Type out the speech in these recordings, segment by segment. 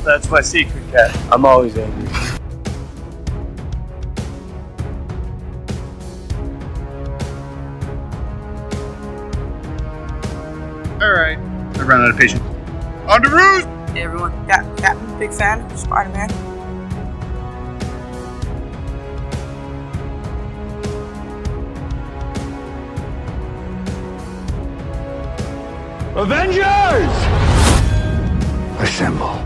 That's my secret, cat. I'm always angry. Alright. I ran out of patience. On the roost! Hey everyone, Captain, big fan of Spider-Man. Avengers! Assemble.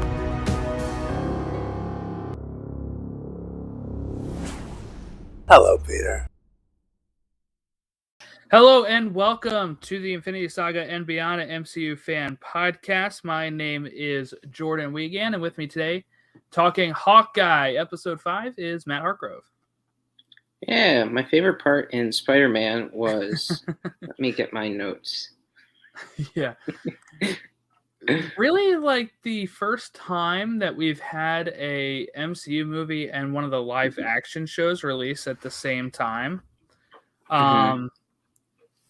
Hello, Peter. Hello and welcome to the Infinity Saga and Beyond an MCU fan podcast. My name is Jordan Wiegand, and with me today, talking Hawkeye episode 5, is Matt Hartgrove. Yeah, my favorite part in Spider-Man was, let me get my notes. Yeah. Really, like the first time that we've had a MCU movie and one of the live action shows release at the same time.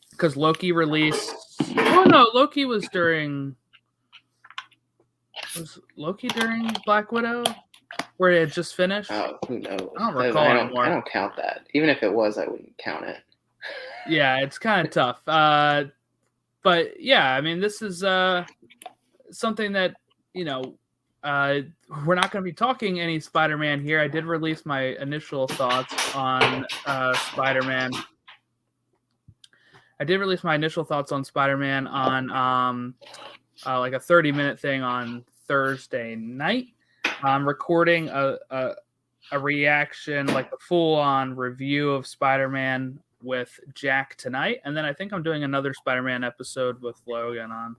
Because Loki released... Oh, no, Loki was during... Was Loki during Black Widow? Where it had just finished? Oh, who knows? I don't recall anymore. I don't count that. Even if it was, I wouldn't count it. Yeah, it's kind of tough. But, yeah, I mean, this is something that, you know, we're not going to be talking any Spider-Man here. I did release my initial thoughts on Spider-Man. I did release my initial thoughts on Spider-Man on like a 30-minute thing on Thursday night. I'm recording a reaction, like a full-on review of Spider-Man with Jack tonight, and then I think I'm doing another Spider-Man episode with Logan on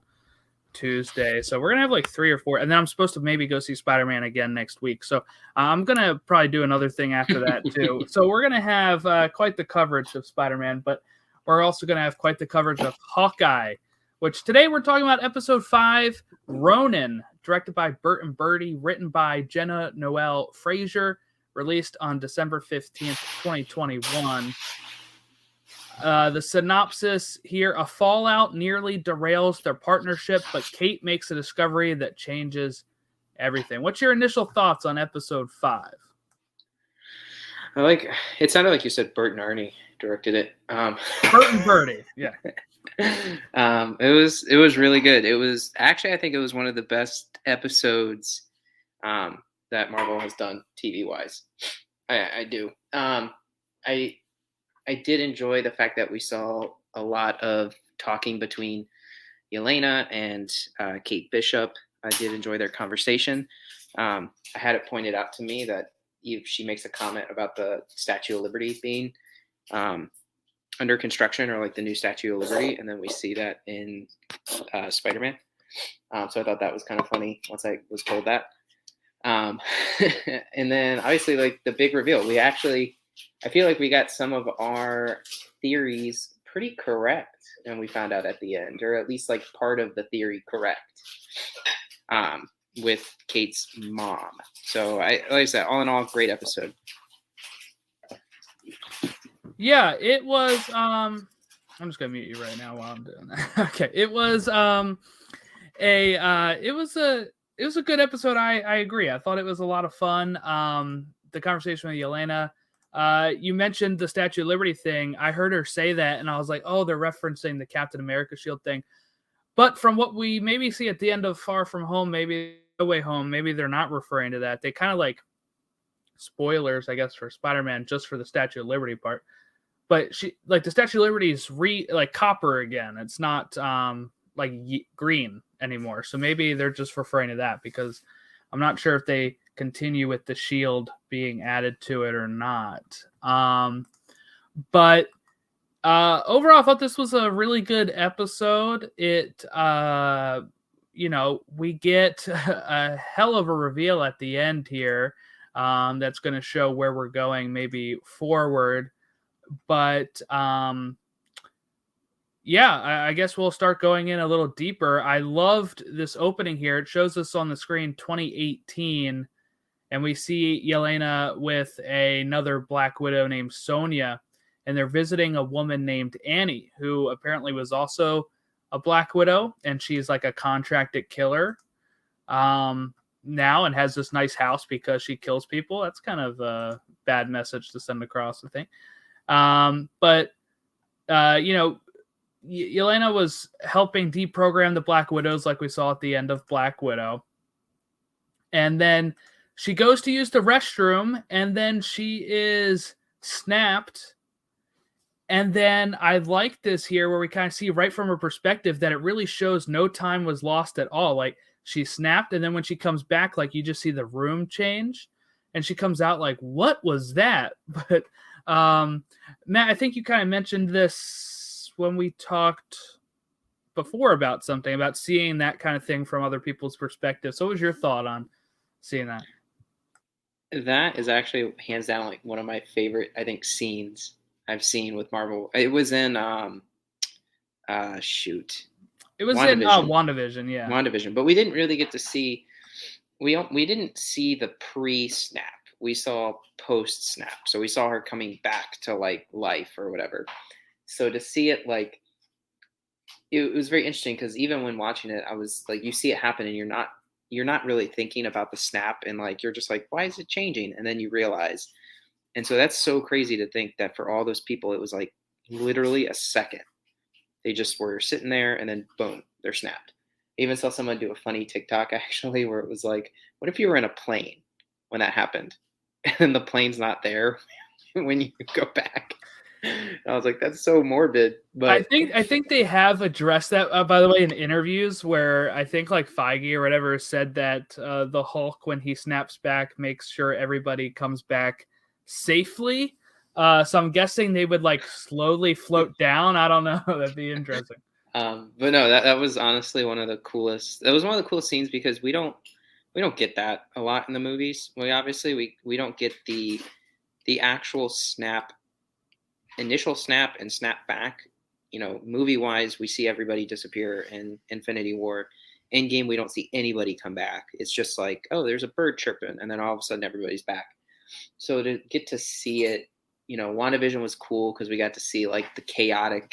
Tuesday. So we're gonna have like 3 or 4, and then I'm supposed to maybe go see Spider-Man again next week. So I'm gonna probably do another thing after that too. So we're gonna have quite the coverage of Spider-Man, but we're also gonna have quite the coverage of Hawkeye, which today we're talking about episode 5, Ronin, directed by Burt and Birdie, written by Jenna, Noel, Frazier, released on December 15th, 2021. The synopsis here: a fallout nearly derails their partnership, but Kate makes a discovery that changes everything. What's your initial thoughts on episode 5? It sounded like you said Bert and Ernie directed it. Burt and Birdie, yeah. It was really good. It was actually, I think it was one of the best episodes that Marvel has done TV wise. I do. I did enjoy the fact that we saw a lot of talking between Yelena and Kate Bishop. I did enjoy their conversation. I had it pointed out to me that she makes a comment about the Statue of Liberty being under construction, or like the new Statue of Liberty, and then we see that in Spider-Man. So I thought that was kind of funny once I was told that. And then obviously, like, the big reveal, I feel like we got some of our theories pretty correct, and we found out at the end, or at least like part of the theory correct, with Kate's mom. So like I said, all in all, great episode. Yeah, it was. I'm just gonna mute you right now while I'm doing that. Okay, it was it was a good episode. I agree. I thought it was a lot of fun. The conversation with Yelena. You mentioned the Statue of Liberty thing. I heard her say that, and I was like, oh, they're referencing the Captain America shield thing. But from what we maybe see at the end of Far From Home, maybe No Way Home, maybe they're not referring to that. They kind of like spoilers, I guess, for Spider-Man just for the Statue of Liberty part. But the Statue of Liberty is like copper again. It's not green anymore. So maybe they're just referring to that, because I'm not sure if they continue with the shield being added to it or not. But overall, I thought this was a really good episode. It, we get a hell of a reveal at the end here that's going to show where we're going maybe forward. But I guess we'll start going in a little deeper. I loved this opening here. It shows us on the screen 2018, and we see Yelena with another Black Widow named Sonya, and they're visiting a woman named Annie, who apparently was also a Black Widow, and she's like a contracted killer. now and has this nice house because she kills people. That's kind of a bad message to send across, I think. But Yelena was helping deprogram the Black Widows like we saw at the end of Black Widow. And then she goes to use the restroom, and then she is snapped. And then I like this here where we kind of see right from her perspective that it really shows no time was lost at all. Like, she snapped, and then when she comes back, like, you just see the room change, and she comes out like, what was that? But Matt, I think you kind of mentioned this when we talked before about something, about seeing that kind of thing from other people's perspective. So what was your thought on seeing that? That is actually hands down like one of my favorite, I think, scenes I've seen with Marvel. It was in It was in WandaVision, yeah. WandaVision, but we didn't really get to see. We didn't see the pre-snap. We saw post-snap. So we saw her coming back to like life or whatever. So to see it like, it was very interesting because even when watching it, I was like, you see it happen and you're not really thinking about the snap, and like you're just like, why is it changing? And then you realize. And so that's so crazy to think that for all those people, it was like literally a second. They just were sitting there and then boom, they're snapped. I even saw someone do a funny TikTok actually where it was like, what if you were in a plane when that happened and the plane's not there when you go back? And I was like, that's so morbid. But I think they have addressed that, by the way, in interviews where I think like Feige or whatever said that the Hulk, when he snaps back, makes sure everybody comes back safely. So I'm guessing they would like slowly float down. I don't know. That'd be interesting. But no, that was honestly one of the coolest. That was one of the coolest scenes because we don't get that a lot in the movies. We don't get the actual snap, initial snap and snap back. You know, movie wise, we see everybody disappear in Infinity War. Endgame, we don't see anybody come back. It's just like, oh, there's a bird chirping, and then all of a sudden everybody's back. So to get to see it, you know, WandaVision was cool because we got to see like the chaoticness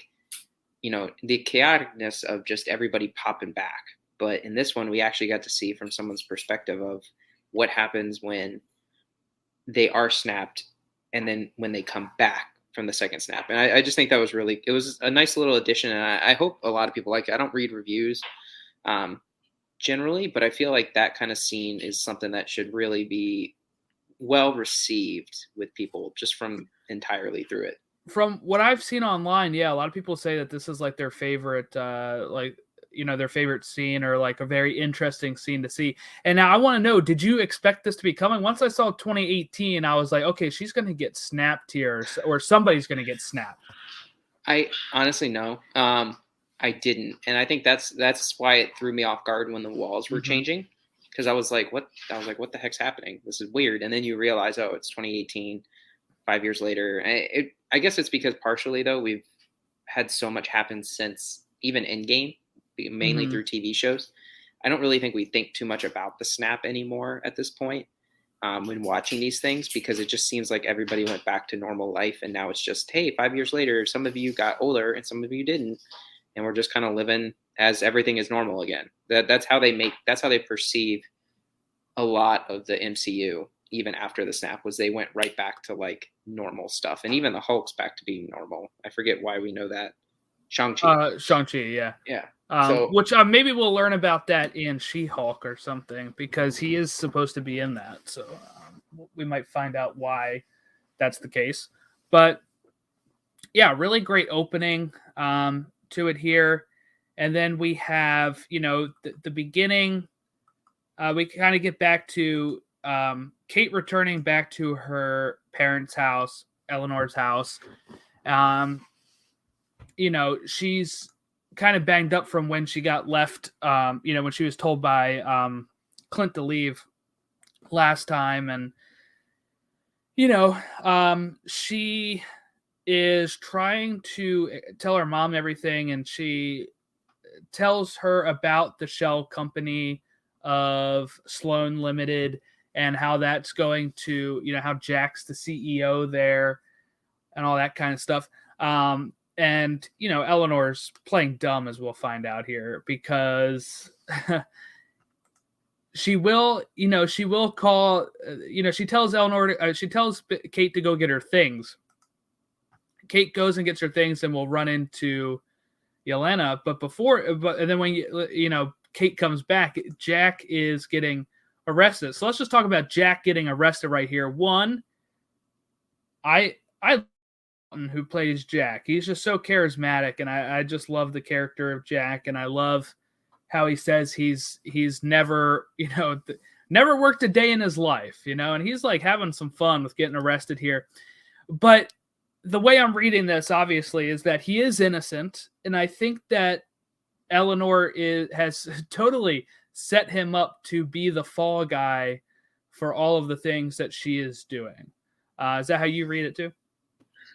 of just everybody popping back. But in this one, we actually got to see from someone's perspective of what happens when they are snapped and then when they come back from the second snap. And I just think that was it was a nice little addition. And I hope a lot of people like it. I don't read reviews generally, but I feel like that kind of scene is something that should really be well received with people just from entirely through it. From what I've seen online, yeah, a lot of people say that this is like their favorite, their favorite scene or like a very interesting scene to see. And now I want to know, did you expect this to be coming? Once I saw 2018, I was like, okay, she's going to get snapped here, or somebody's going to get snapped. I honestly no, I didn't, and I think that's why it threw me off guard when the walls were changing. Because I was like, what the heck's happening? This is weird. And then you realize, oh, it's 2018, 5 years later. I guess it's because partially, though, we've had so much happen since even Endgame, mainly through TV shows. I don't really think we think too much about the snap anymore at this point when watching these things, because it just seems like everybody went back to normal life. And now it's just, hey, 5 years later, some of you got older and some of you didn't. And we're just kind of living as everything is normal again. That's how they perceive a lot of the MCU, even after the snap, was they went right back to like normal stuff. And even the Hulk's back to being normal. I forget why we know that. Shang-Chi, yeah. Yeah. Which maybe we'll learn about that in She-Hulk or something, because he is supposed to be in that. So we might find out why that's the case. But yeah, really great opening to it here. And then we have, the beginning. We kind of get back to Kate returning back to her parents' house, Eleanor's house. She's kind of banged up from when she got left, when she was told by Clint to leave last time. And, she is trying to tell her mom everything, and she tells her about the shell company of Sloan Limited and how that's going to, how Jack's the CEO there and all that kind of stuff. And, Eleanor's playing dumb, as we'll find out here, because she will, she will call, she tells she tells Kate to go get her things. Kate goes and gets her things and will run into Yelena. And then when, Kate comes back, Jack is getting arrested. So let's just talk about Jack getting arrested right here. One, I who plays Jack. He's just so charismatic, and I just love the character of Jack, and I love how he says he's never, never worked a day in his life, and he's like having some fun with getting arrested here. But the way I'm reading this, obviously, is that he is innocent, and I think that Eleanor has totally set him up to be the fall guy for all of the things that she is doing. Is that how you read it too?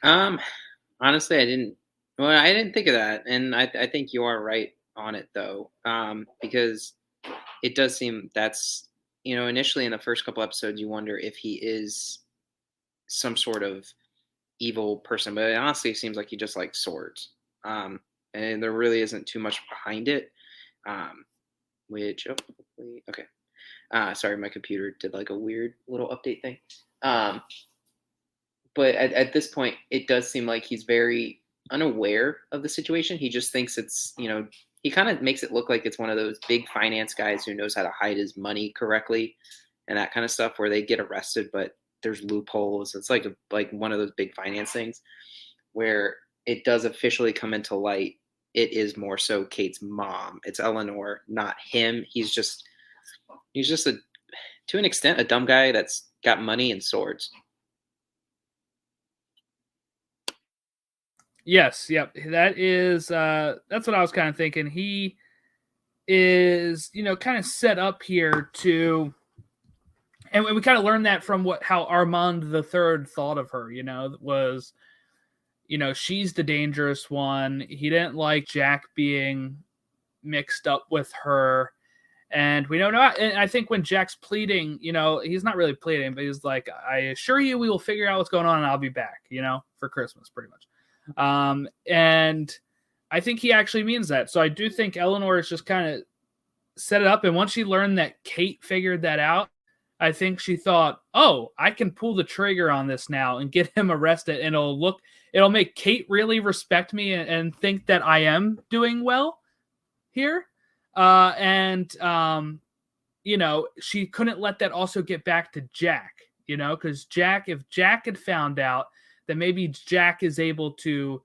Honestly, I didn't think of that, and I think you are right on it though, because it does seem that's, initially in the first couple episodes you wonder if he is some sort of evil person, but it honestly seems like he just likes swords, and there really isn't too much behind it, okay. Sorry, my computer did like a weird little update thing. But at this point, it does seem like he's very unaware of the situation. He just thinks it's, he kind of makes it look like it's one of those big finance guys who knows how to hide his money correctly and that kind of stuff, where they get arrested, but there's loopholes. It's like one of those big finance things where it does officially come into light. It is more so Kate's mom. It's Eleanor, not him. He's just to an extent, a dumb guy that's got money and swords. Yes, yep. That is that's what I was kind of thinking. He is, kind of set up here to, and we kind of learned that from how Armand the Third thought of her, was, she's the dangerous one. He didn't like Jack being mixed up with her. And we don't know. And I think when Jack's pleading, he's not really pleading, but he's like, I assure you we will figure out what's going on and I'll be back, for Christmas, pretty much. And I think he actually means that. So I do think Eleanor is just kind of set it up. And once she learned that Kate figured that out, I think she thought, oh, I can pull the trigger on this now and get him arrested. And it'll make Kate really respect me and think that I am doing well here. She couldn't let that also get back to Jack, because if Jack had found out, then maybe Jack is able to,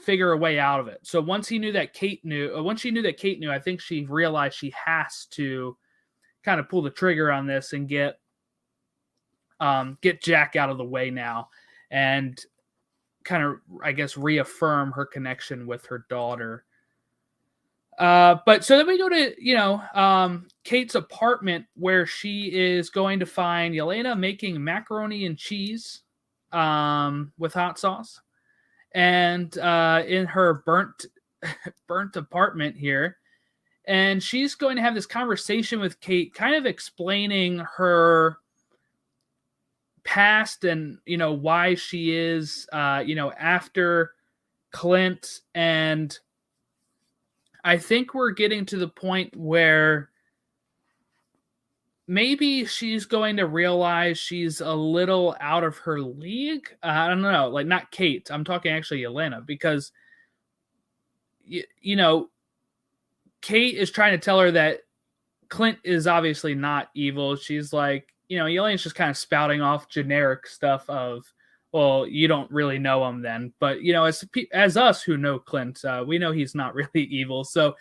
figure a way out of it. So once she knew that Kate knew, I think she realized she has to kind of pull the trigger on this and get Jack out of the way now, and kind of, I guess, reaffirm her connection with her daughter. But so then we go to, Kate's apartment, where she is going to find Yelena making macaroni and cheese with hot sauce. And in her burnt apartment here. And she's going to have this conversation with Kate, kind of explaining her past and, why she is, after Clint. And I think we're getting to the point where maybe she's going to realize she's a little out of her league. I don't know, like not Kate. I'm talking actually Yelena, because, Kate is trying to tell her that Clint is obviously not evil. She's like, Yelena's just kind of spouting off generic stuff of, well, you don't really know him then. But, as us who know Clint, we know he's not really evil. So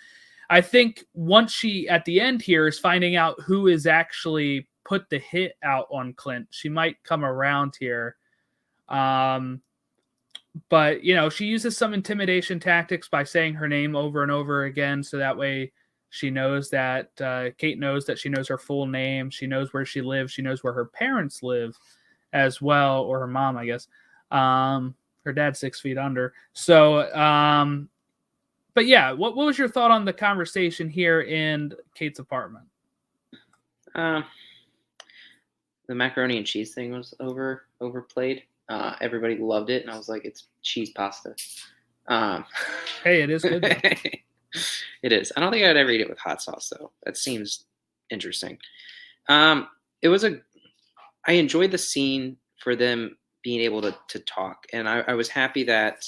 I think once she, at the end here, is finding out who is actually put the hit out on Clint, she might come around here. But, she uses some intimidation tactics by saying her name over and over again. So that way she knows that Kate knows that she knows her full name. She knows where she lives. She knows where her parents live as well, or her mom, I guess. Her dad's 6 feet under. So, but yeah, what was your thought on the conversation here in Kate's apartment? The macaroni and cheese thing was overplayed. Everybody loved it, and I was like, it's cheese pasta. Hey, it is good. It is. I don't think I'd ever eat it with hot sauce though. That seems interesting. It was I enjoyed the scene for them being able to talk, and I was happy that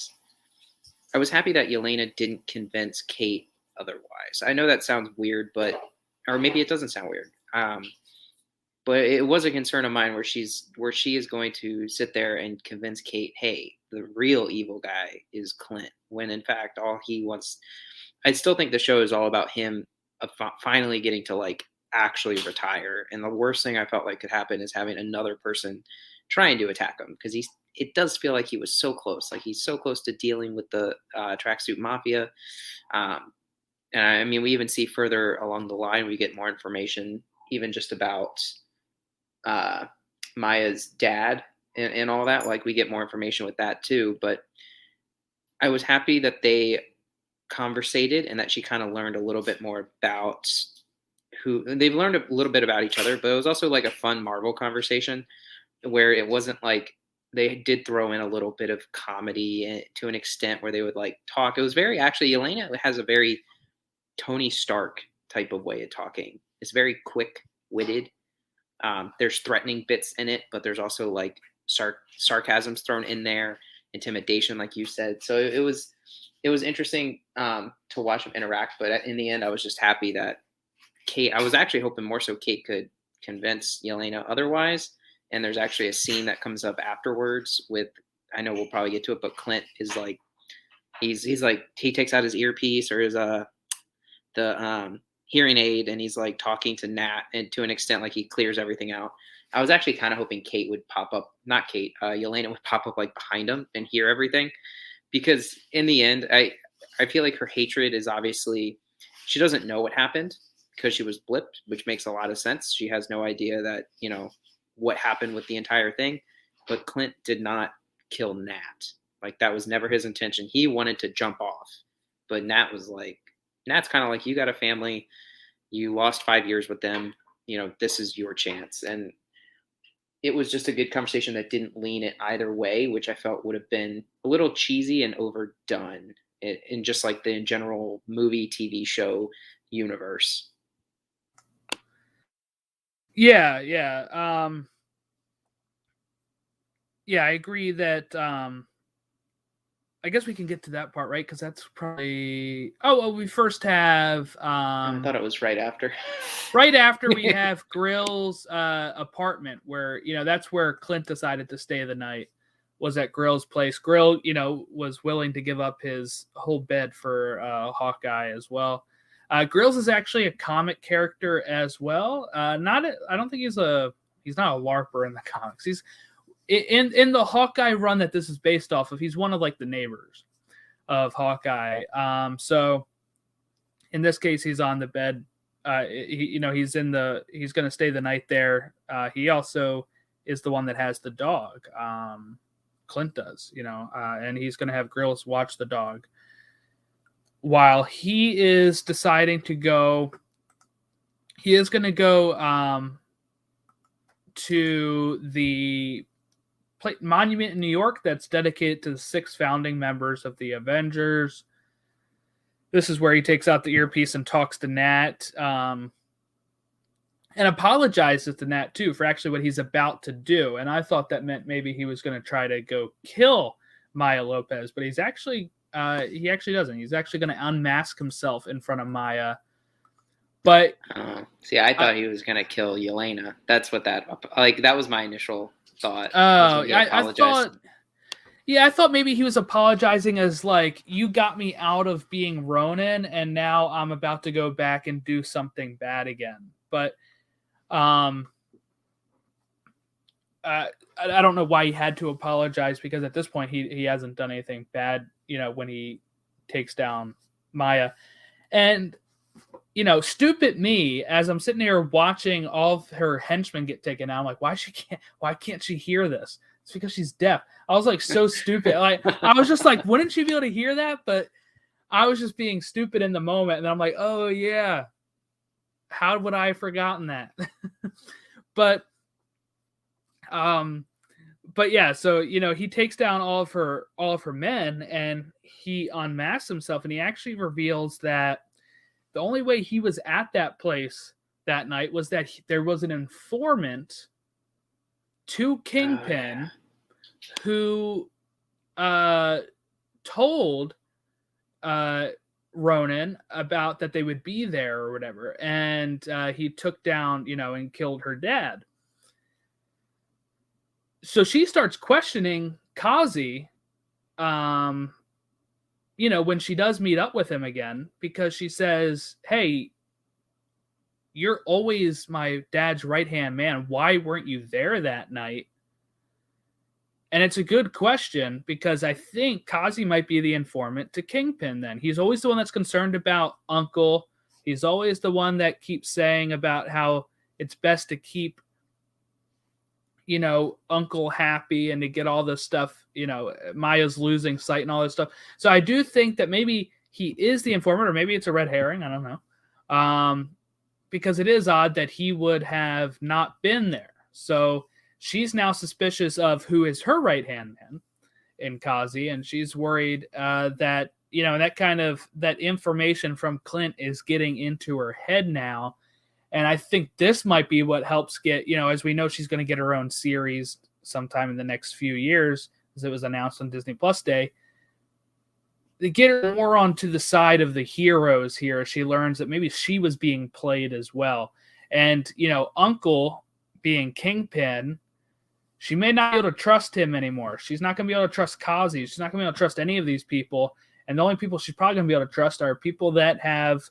Yelena didn't convince Kate otherwise. I know that sounds weird, or maybe it doesn't sound weird. But it was a concern of mine where she is going to sit there and convince Kate, hey, the real evil guy is Clint, when in fact all he wants. I still think the show is all about him finally getting to like actually retire. And the worst thing I felt like could happen is having another person trying to attack him, because it does feel like he was so close. Like he's so close to dealing with the tracksuit mafia. And I mean, we even see further along the line, we get more information, even just about Maya's dad and all that. Like we get more information with that too. But I was happy that they conversated and that she kind of learned a little bit more about they've learned a little bit about each other. But it was also like a fun Marvel conversation where it wasn't like, they did throw in a little bit of comedy to an extent where they would like talk. It was actually Yelena has a very Tony Stark type of way of talking. It's very quick witted. There's threatening bits in it, but there's also like sarcasms thrown in there, intimidation, like you said. So it was interesting to watch them interact. But in the end, I was just happy that Kate. I was actually hoping more so Kate could convince Yelena otherwise. And there's actually a scene that comes up afterwards with, I know we'll probably get to it, but Clint is like, he's like, he takes out his earpiece or his the hearing aid, and he's like talking to Nat, and to an extent like he clears everything out. I was actually kind of hoping Kate would pop up, not Kate, Yelena would pop up like behind him and hear everything, because in the end, I feel like her hatred is obviously, she doesn't know what happened because she was blipped, which makes a lot of sense. She has no idea that, what happened with the entire thing. But Clint did not kill Nat. Like that was never his intention. He wanted to jump off, but Nat's kind of like, you got a family, you lost 5 years with them, this is your chance. And it was just a good conversation that didn't lean it either way, which I felt would have been a little cheesy and overdone in just like the general movie, TV show universe. Yeah. I agree that I guess we can get to that part, right? Because that's probably we first have I thought it was right after. Right after we have Grill's apartment, where that's where Clint decided to stay the night, was at Grill's place. Grill, was willing to give up his whole bed for Hawkeye as well. Grills is actually a comic character as well. I don't think he's not a LARPer in the comics. He's in the Hawkeye run that this is based off of. He's one of like the neighbors of Hawkeye. So in this case, he's on the bed. He's going to stay the night there. He also is the one that has the dog. Clint does, and he's going to have Grills watch the dog while he is deciding to go. He is going to go to the monument in New York that's dedicated to the 6 founding members of the Avengers. This is where he takes out the earpiece and talks to Nat, and apologizes to Nat too for actually what he's about to do. And I thought that meant maybe he was going to try to go kill Maya Lopez, but he actually doesn't. He's actually going to unmask himself in front of Maya. But I thought he was going to kill Yelena. That's what that was my initial thought. I thought maybe he was apologizing as like, you got me out of being Ronin, and now I'm about to go back and do something bad again. But I don't know why he had to apologize, because at this point he hasn't done anything bad, when he takes down Maya. And stupid me, as I'm sitting here watching all of her henchmen get taken out, I'm like, why can't she hear this? It's because she's deaf. I was like, so stupid. Like, I was just like, wouldn't she be able to hear that? But I was just being stupid in the moment. And I'm like, oh yeah, how would I have forgotten that? But yeah, so he takes down all of her men, and he unmasks himself, and he actually reveals that the only way he was at that place that night was that there was an informant to Kingpin who told Ronin about that they would be there or whatever, and he took down, and killed her dad. So she starts questioning Kazi, when she does meet up with him again, because she says, hey, you're always my dad's right-hand man. Why weren't you there that night? And it's a good question, because I think Kazi might be the informant to Kingpin then. He's always the one that's concerned about Uncle. He's always the one that keeps saying about how it's best to keep, Uncle happy and to get all this stuff, Maya's losing sight and all this stuff. So I do think that maybe he is the informant, or maybe it's a red herring. I don't know. Because it is odd that he would have not been there. So she's now suspicious of who is her right-hand man in Kazi, and she's worried that, that information from Clint is getting into her head now. And I think this might be what helps get, as we know, she's going to get her own series sometime in the next few years, as it was announced on Disney Plus Day. They get her more onto the side of the heroes here. She learns that maybe she was being played as well. And, Uncle being Kingpin, she may not be able to trust him anymore. She's not going to be able to trust Kazi. She's not going to be able to trust any of these people. And the only people she's probably going to be able to trust are people that have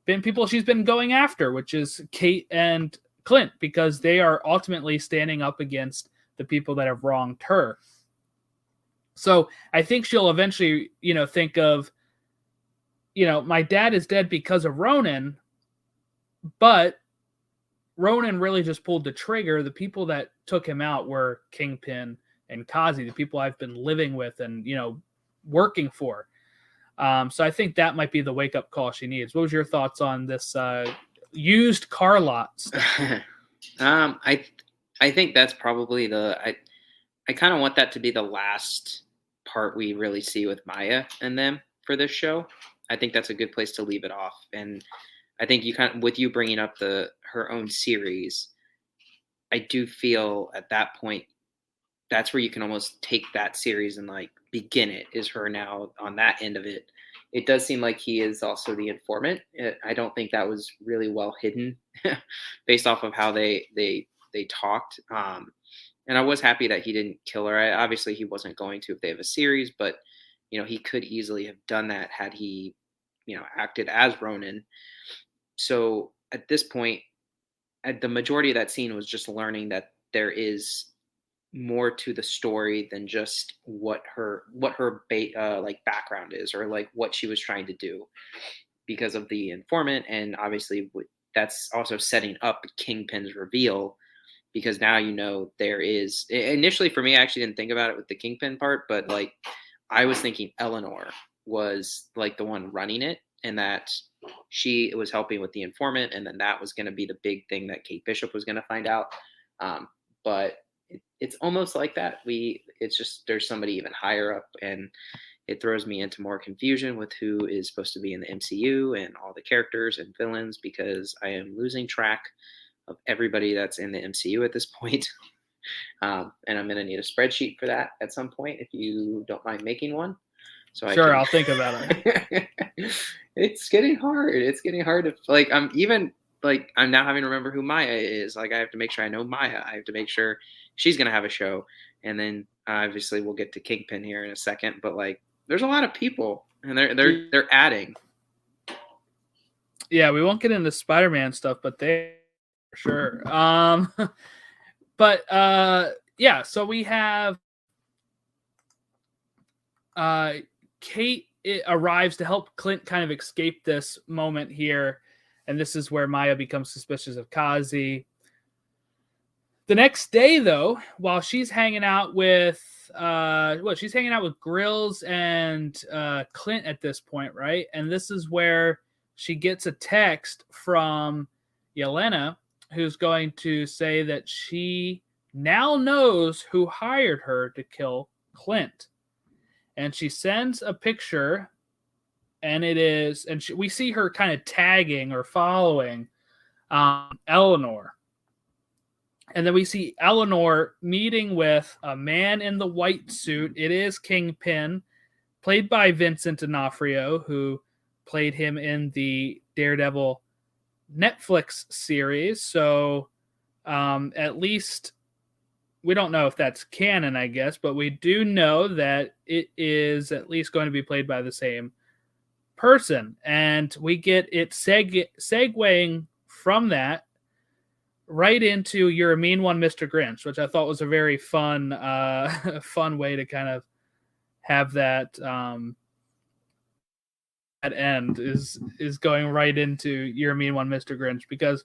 been people she's been going after, which is Kate and Clint, because they are ultimately standing up against the people that have wronged her. So I think she'll eventually, think of, my dad is dead because of Ronin, but Ronin really just pulled the trigger. The people that took him out were Kingpin and Kazi, the people I've been living with and, working for. So I think that might be the wake-up call she needs. What was your thoughts on this used car lot stuff? I think that's probably I kind of want that to be the last part we really see with Maya and them for this show. I think that's a good place to leave it off. And I think with you bringing up her own series, I do feel at that point, that's where you can almost take that series and begin it, is her now on that end of it. It does seem like he is also the informant. I don't think that was really well hidden based off of how they talked. And I was happy that he didn't kill her. Obviously he wasn't going to if they have a series, but he could easily have done that had he, acted as Ronin. So at this point, the majority of that scene was just learning that there is more to the story than just what her background is, or what she was trying to do because of the informant. And obviously that's also setting up Kingpin's reveal, because now there is, initially for me, I actually didn't think about it with the Kingpin part, but I was thinking Eleanor was the one running it, and that she was helping with the informant, and then that was going to be the big thing that Kate Bishop was going to find out. But it's almost like that. It's just there's somebody even higher up, and it throws me into more confusion with who is supposed to be in the MCU and all the characters and villains, because I am losing track of everybody that's in the MCU at this point. And I'm going to need a spreadsheet for that at some point, if you don't mind making one. So I'll think about it. It's getting hard. It's getting hard to I'm now having to remember who Maya is. I have to make sure I know Maya. I have to make sure she's going to have a show. And then obviously we'll get to Kingpin here in a second, but there's a lot of people, and they're adding. Yeah, we won't get into Spider-Man stuff, but they for sure. Yeah, so we have Kate arrives to help Clint kind of escape this moment here. And this is where Maya becomes suspicious of Kazi. The next day, though, while she's hanging out with Grills and Clint at this point, right? And this is where she gets a text from Yelena, who's going to say that she now knows who hired her to kill Clint. And she sends a picture and it is, and we see her kind of tagging or following Eleanor. And then we see Eleanor meeting with a man in the white suit. It is Kingpin, played by Vincent D'Onofrio, who played him in the Daredevil Netflix series. So at least we don't know if that's canon, I guess, but we do know that it is at least going to be played by the same person. And we get it segueing from that right into You're a Mean One, Mr. Grinch, which I thought was a very fun fun way to kind of have that at end is going right into You're a Mean One, Mr. Grinch, because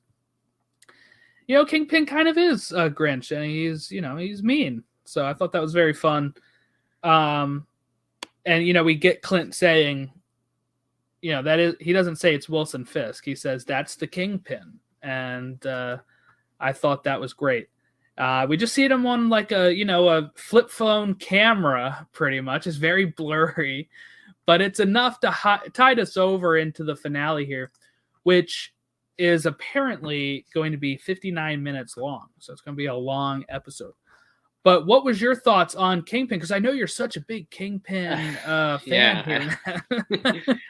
Kingpin kind of is a Grinch, and he's mean. So I thought that was very fun. And we get Clint saying, that is, he doesn't say it's Wilson Fisk. He says that's the Kingpin, and I thought that was great. We just see him on like a flip phone camera, pretty much. It's very blurry, but it's enough to tide us over into the finale here, which is apparently going to be 59 minutes long. So it's going to be a long episode. But what was your thoughts on Kingpin? Because I know you're such a big Kingpin fan here.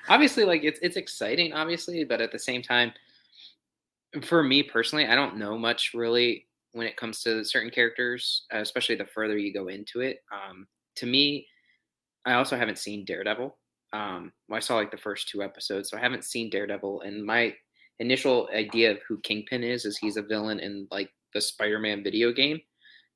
Obviously, like it's exciting, obviously, but at the same time, for me personally, I don't know much really when it comes to certain characters, especially the further you go into it. To me, I also haven't seen Daredevil. I saw like the first 2 episodes, so I haven't seen Daredevil. And my initial idea of who Kingpin is he's a villain in like the Spider-Man video game.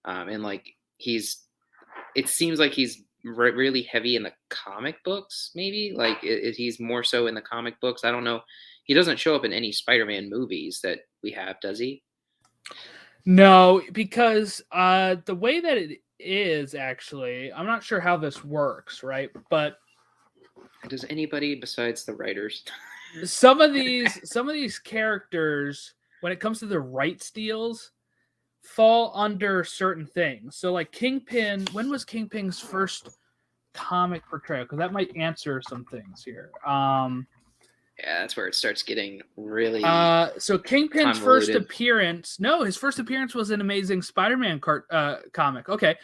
And like it seems like he's really heavy in the comic books, maybe like he's more so in the comic books. I don't know. He doesn't show up in any Spider-Man movies that we have, does he? No, because the way that it is, actually, I'm not sure how this works, right? But does anybody besides the writers? some of these characters, when it comes to the rights deals, fall under certain things. So like Kingpin, when was Kingpin's first comic portrayal? Because that might answer some things here. Yeah, that's where it starts getting really. So Kingpin's convoluted. first appearance. No, his first appearance was an Amazing Spider-Man comic. Okay,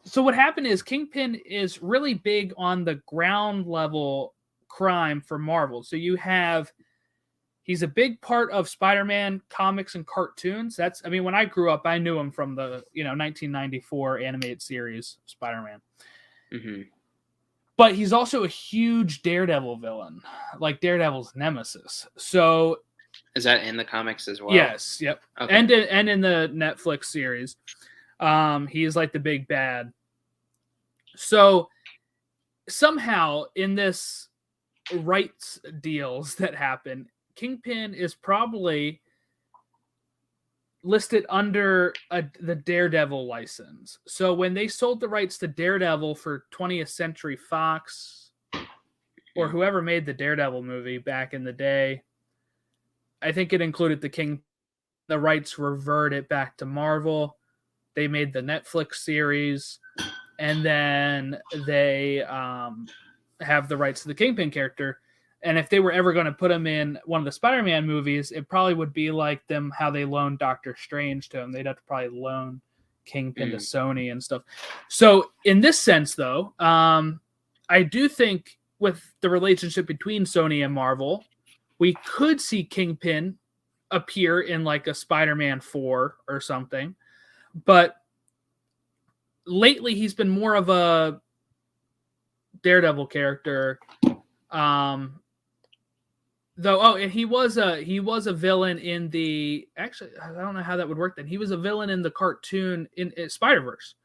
so what happened is Kingpin is really big on the ground level crime for Marvel. So he's a big part of Spider-Man comics and cartoons. When I grew up, I knew him from the 1994 animated series Spider-Man. Mm-hmm. But he's also a huge Daredevil villain, like Daredevil's nemesis. So, is that in the comics as well? Yes, yep. Okay. And in the Netflix series, he's like the big bad. So somehow in this rights deals that happen, Kingpin is probably listed under the Daredevil license. So when they sold the rights to Daredevil for 20th Century Fox, or whoever made the Daredevil movie back in the day, I think it included the rights reverted back to Marvel. They made the Netflix series, and then they have the rights to the Kingpin character. And if they were ever going to put him in one of the Spider-Man movies, it probably would be like how they loaned Doctor Strange to him. They'd have to probably loan Kingpin to Sony and stuff. So in this sense, though, I do think with the relationship between Sony and Marvel, we could see Kingpin appear in like a Spider-Man 4 or something. But lately, he's been more of a Daredevil character. And he was a villain in the, actually, I don't know how that would work then. He was a villain in the cartoon in Spider-Verse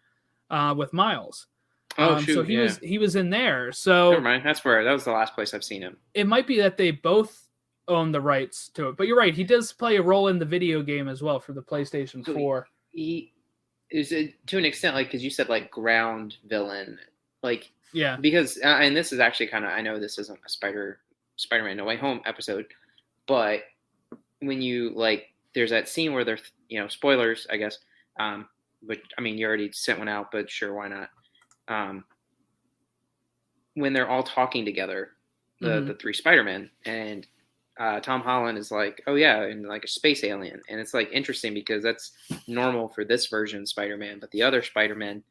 with Miles. So he was in there. So never mind. That was the last place I've seen him. It might be that they both own the rights to it. But you're right, he does play a role in the video game as well for the PlayStation 4. He is to an extent, like, because you said like ground villain, like, yeah, because and this is actually kind of, I know this isn't a Spider-Man No Way Home episode, but when you like, there's that scene where they're, spoilers, I guess, but I mean, you already sent one out, but sure, why not? When they're all talking together, the three Spider-Men, and Tom Holland is like, oh yeah, and like a space alien, and it's like interesting because that's normal for this version Spider-Man, but the other Spider-Men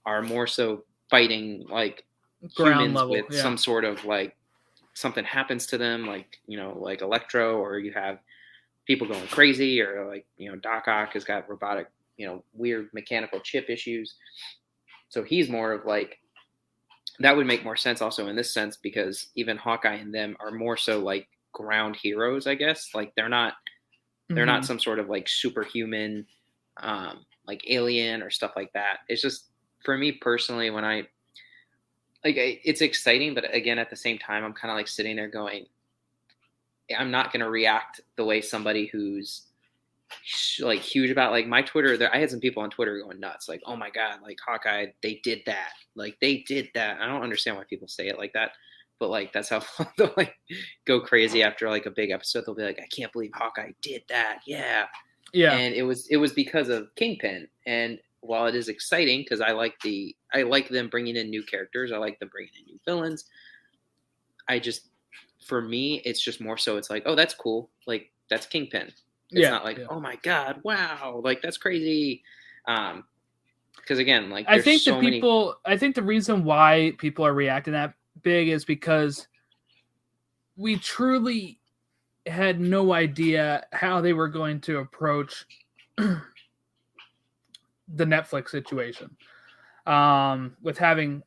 are more so fighting like Ground humans level, with some sort of like something happens to them, like like Electro, or you have people going crazy, or like Doc Ock has got robotic weird mechanical chip issues, so he's more of like that would make more sense also in this sense because even Hawkeye and them are more so like ground heroes, I guess. Like they're not some sort of like superhuman like alien or stuff like that. It's just for me personally, when I like it's exciting, but again at the same time I'm kind of like sitting there going, I'm not going to react the way somebody who's like huge about like my Twitter. I had some people on Twitter going nuts, like, oh my god, like Hawkeye, they did that. Like they did that. I don't understand why people say it like that, but like that's how they'll like go crazy after like a big episode. They'll be like, I can't believe Hawkeye did that. Yeah. And it was because of Kingpin. And while it is exciting because I like them bringing in new characters, I like them bringing in new villains. For me, it's just more so it's like, oh, that's cool. Like that's Kingpin. It's not like, oh my god, wow, like that's crazy. Because again, like I think the reason why people are reacting that big is because we truly had no idea how they were going to approach the Netflix situation. With having,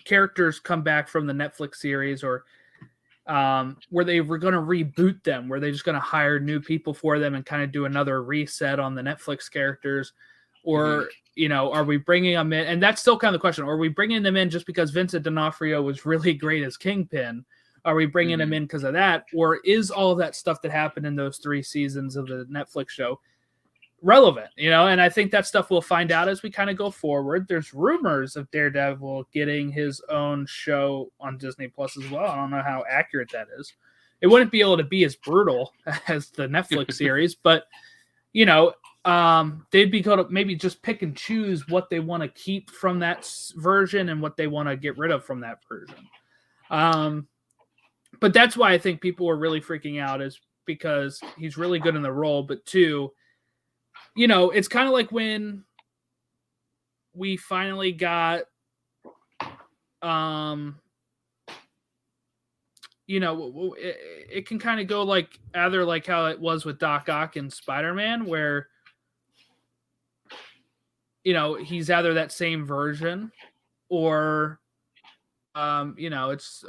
characters come back from the Netflix series or where they were going to reboot them, where they're just going to hire new people for them and kind of do another reset on the Netflix characters, or are we bringing them in? And that's still kind of the question. Are we bringing them in just because Vincent D'Onofrio was really great as Kingpin? Are we bringing him in because of that, or is all of that stuff that happened in those 3 seasons of the Netflix show relevant? And I think that stuff we'll find out as we kind of go forward. There's rumors of Daredevil getting his own show on Disney Plus as well. I don't know how accurate that is. It wouldn't be able to be as brutal as the Netflix series, but they'd be able to maybe just pick and choose what they want to keep from that version and what they want to get rid of from that version. But that's why I think people were really freaking out, is because he's really good in the role, but 2, it's kind of like when we finally got, it can kind of go like either like how it was with Doc Ock and Spider-Man, where, he's either that same version or, it's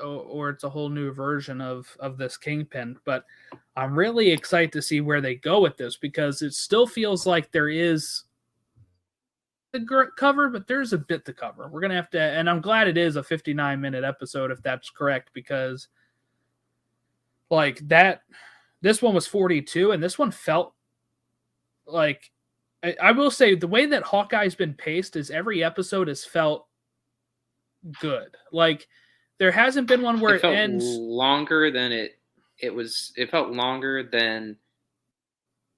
a whole new version of this Kingpin. But I'm really excited to see where they go with this, because it still feels like there is the cover, but there's a bit to cover. We're going to have to, and I'm glad it is a 59-minute episode, if that's correct, because like that, this one was 42 and this one felt like, I will say the way that Hawkeye's been paced is every episode has felt good. Like there hasn't been one where it ends longer than it felt longer than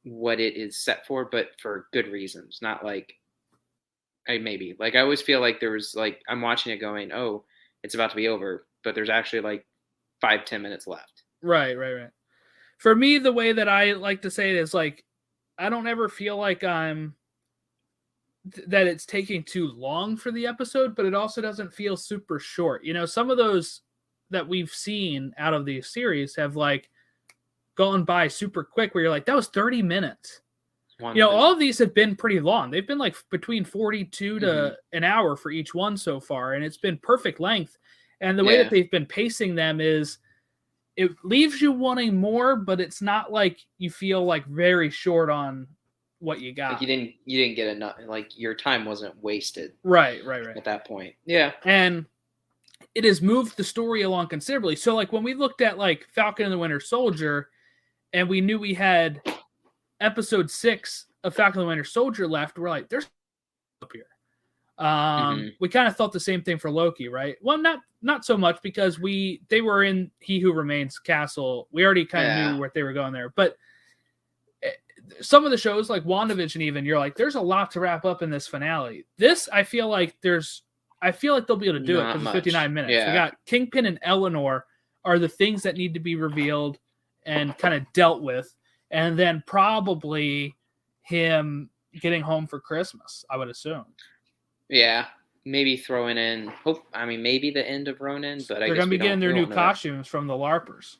what it is set for, but for good reasons. Not like I always feel like there was like, I'm watching it going, oh, it's about to be over, but there's actually like 5-10 minutes left. Right. For me, the way that I like to say it is like, I don't ever feel like that it's taking too long for the episode, but it also doesn't feel super short. Some of those that we've seen out of the series have like gone by super quick, where you're like, that was 30 minutes. All of these have been pretty long. They've been like between 42 to an hour for each one so far, and it's been perfect length. And the way that they've been pacing them is it leaves you wanting more, but it's not like you feel like very short on what you got. Like you didn't get enough, like your time wasn't wasted. Right. At that point. Yeah. And it has moved the story along considerably. So like when we looked at like Falcon and the Winter Soldier and we knew we had episode 6 of Falcon and the Winter Soldier left, we're like, there's up here. We kind of thought the same thing for Loki, right? Well, not so much, because they were in He Who Remains castle. We already kind of knew where they were going there. But some of the shows like WandaVision, even, you're like, there's a lot to wrap up in this finale. This, I feel like I feel like they'll be able to do it Not because it's much. 59 minutes. Yeah. We got Kingpin and Eleanor are the things that need to be revealed and kind of dealt with, and then probably him getting home for Christmas, I would assume. Yeah, maybe throwing in. Maybe the end of Ronin, but They're going to be getting their new costumes. costumes from the LARPers.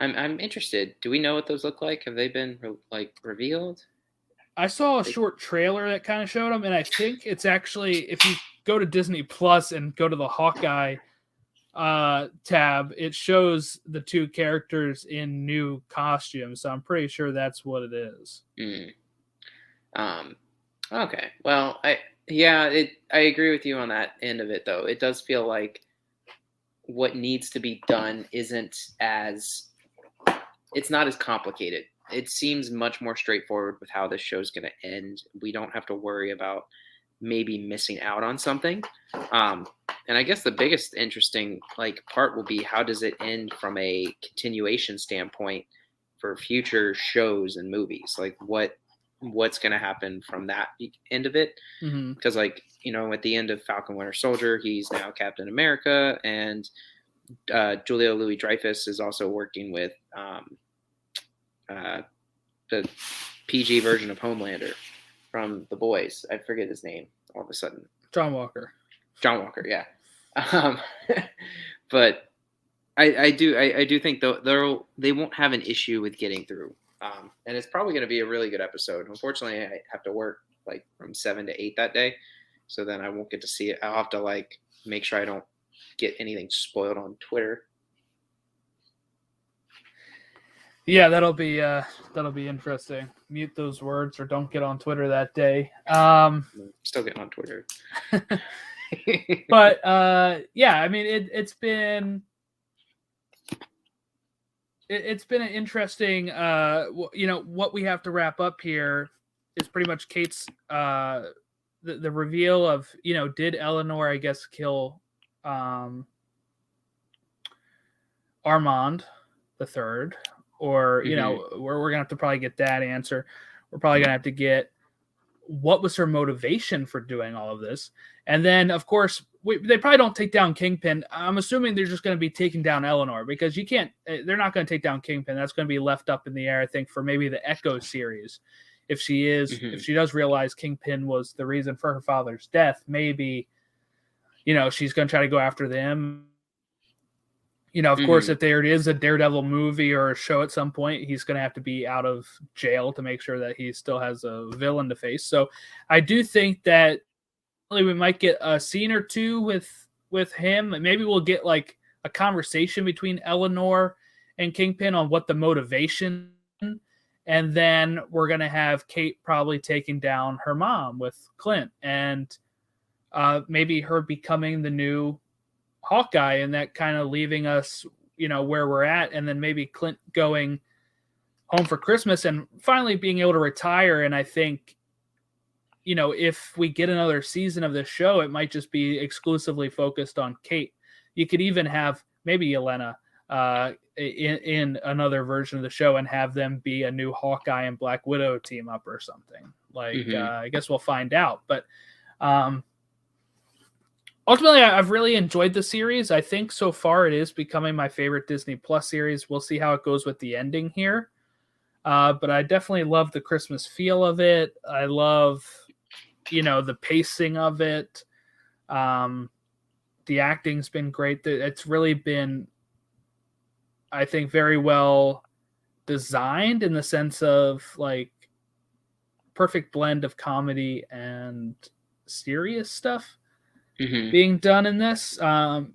I'm interested. Do we know what those look like? Have they been revealed? I saw a short trailer that kind of showed them, and I think it's actually, if you go to Disney Plus and go to the Hawkeye tab, it shows the two characters in new costumes. So I'm pretty sure that's what it is. Okay. Well, I agree with you on that end of it, though. It does feel like what needs to be done it's not as complicated. It seems much more straightforward with how this show's going to end. We don't have to worry about maybe missing out on something. And I guess the biggest interesting part will be, how does it end from a continuation standpoint for future shows and movies? Like what's going to happen from that end of it? Because at the end of Falcon Winter Soldier, he's now Captain America, and Julia Louis-Dreyfus is also working with the PG version of Homelander from The Boys. I forget his name all of a sudden. John Walker, yeah. But I do think they won't have an issue with getting through. And it's probably going to be a really good episode. Unfortunately, I have to work from 7 to 8 that day, so then I won't get to see it. I'll have to make sure I don't get anything spoiled on Twitter. Yeah, that'll be interesting. Mute those words or don't get on Twitter that day. Still getting on Twitter. But yeah, I mean it's been an interesting what we have to wrap up here is pretty much Kate's the reveal of, did Eleanor, I guess, kill Armand the Third, or we're gonna have to probably get that answer. We're probably gonna have to get what was her motivation for doing all of this, and then of course they probably don't take down Kingpin. I'm assuming they're just going to be taking down Eleanor, because they're not going to take down Kingpin. That's going to be left up in the air, I think, for maybe the Echo series. If she does realize Kingpin was the reason for her father's death, maybe she's going to try to go after them. Of course, if there is a Daredevil movie or a show at some point, he's going to have to be out of jail to make sure that he still has a villain to face. So I do think that we might get a scene or two with him. Maybe we'll get a conversation between Eleanor and Kingpin on what the motivation, and then we're going to have Kate probably taking down her mom with Clint, and maybe her becoming the new Hawkeye, and that kind of leaving us, where we're at, and then maybe Clint going home for Christmas and finally being able to retire. And I think, if we get another season of this show, it might just be exclusively focused on Kate. You could even have maybe Yelena in another version of the show and have them be a new Hawkeye and Black Widow team up or something. I guess we'll find out. But ultimately, I've really enjoyed the series. I think so far it is becoming my favorite Disney Plus series. We'll see how it goes with the ending here. But I definitely love the Christmas feel of it. I love, the pacing of it. The acting's been great. It's really been, I think, very well designed in the sense of perfect blend of comedy and serious stuff being done in this. But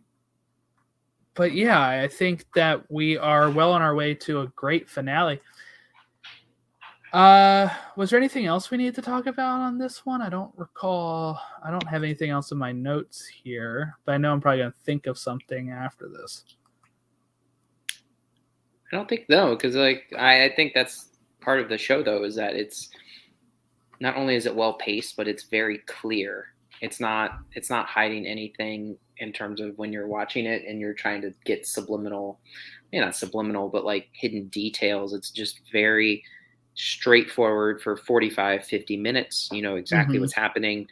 yeah, I think that we are well on our way to a great finale. Was there anything else we needed to talk about on this one? I don't recall. I don't have anything else in my notes here, but I know I'm probably going to think of something after this. I don't think no, because I think that's part of the show, though, is that it's not only is it well paced, but it's very clear. It's not hiding anything in terms of when you're watching it and you're trying to get subliminal, not subliminal, but hidden details. It's just very straightforward for 45, 50 minutes. You know exactly what's happening,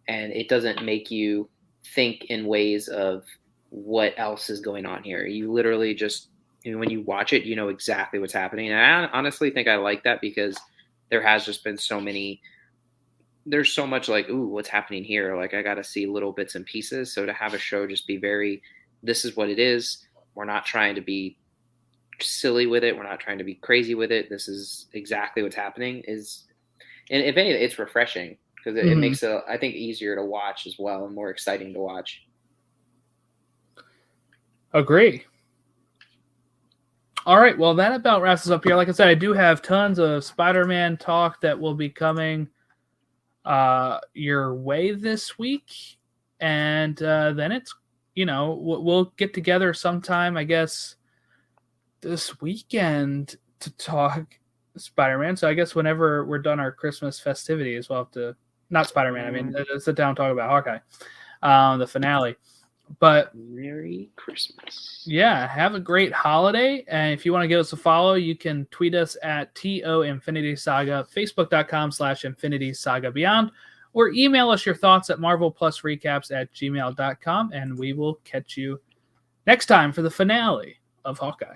and it doesn't make you think in ways of what else is going on here. You literally just, when you watch it, you know exactly what's happening. And I honestly think I like that because there has just been there's so much like, ooh, what's happening here? Like, I got to see little bits and pieces. So to have a show just be this is what it is. We're not trying to be silly with it. We're not trying to be crazy with it. This is exactly what's happening and if anything, it's refreshing because it makes it, I think, easier to watch as well and more exciting to watch. Agree. All right. Well, that about wraps us up here. Like I said, I do have tons of Spider-Man talk that will be coming your way this week. And then it's, we'll get together sometime, I guess, this weekend to talk Spider-Man. So I guess whenever we're done our Christmas festivities, we'll have to, not Spider-Man, I mean, sit down and talk about Hawkeye, the finale. But Merry Christmas. Yeah, have a great holiday. And if you want to give us a follow, you can tweet us at TO Infinity Saga, Facebook.com/Infinity Saga Beyond, or email us your thoughts at marvelplusrecaps@gmail.com. And we will catch you next time for the finale of Hawkeye.